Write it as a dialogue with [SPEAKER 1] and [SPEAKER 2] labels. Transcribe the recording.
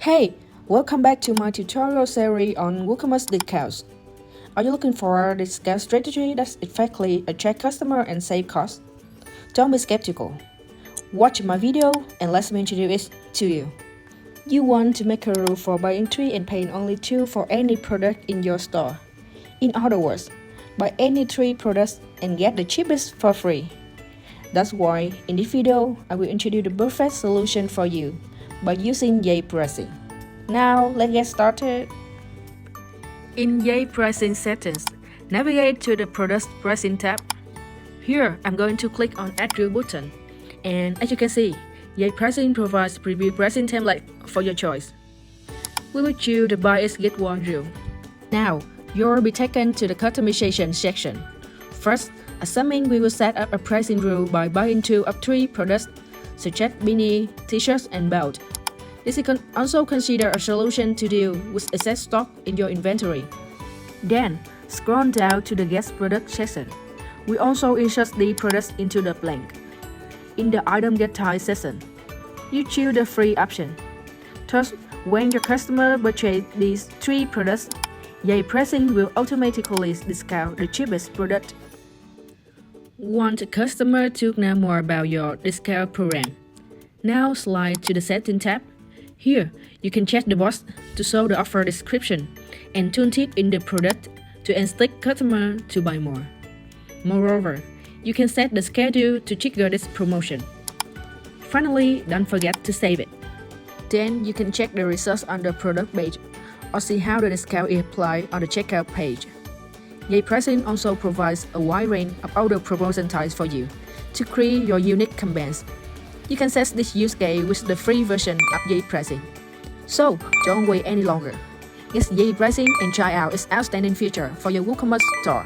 [SPEAKER 1] Hey, welcome back to my tutorial series on WooCommerce discounts. Are you looking for a discount strategy that's effectively attract customers and save costs? Don't be skeptical. Watch my video and let me introduce it to you. You want to make a rule for buying 3 and paying only 2 for any product in your store. In other words, buy any 3 products and get the cheapest for free. That's why in this video, I will introduce the perfect solution for you by using YayPricing. Now, let's get started. In YayPricing settings, navigate to the Product Pricing tab. Here, I'm going to click on Add Rule button. And as you can see, YayPricing provides preview pricing template for your choice. We will choose the Buy It Get One rule. Now, you'll be taken to the customization section. First, assuming we will set up a pricing rule by buying 2 of 3 products, such as beanie, t-shirts, and belt. This can also consider a solution to deal with excess stock in your inventory. Then, scroll down to the Guest Product section. We also insert the products into the blank. In the Item Get Type section, you choose the free option. Thus, when your customer purchases these 3 products, YayPricing will automatically discount the cheapest product. Want a customer to know more about your discount program? Now slide to the Setting tab. Here, you can check the box to show the offer description and tooltip in the product to incite customer to buy more. Moreover, you can set the schedule to trigger this promotion. Finally, don't forget to save it. Then you can check the results on the product page or see how the discount is applied on the checkout page. YayPricing also provides a wide range of other promotion types for you to create your unique campaigns. You can set this use case with the free version of YayPricing. So, don't wait any longer. Get YayPricing and try out its outstanding feature for your WooCommerce store.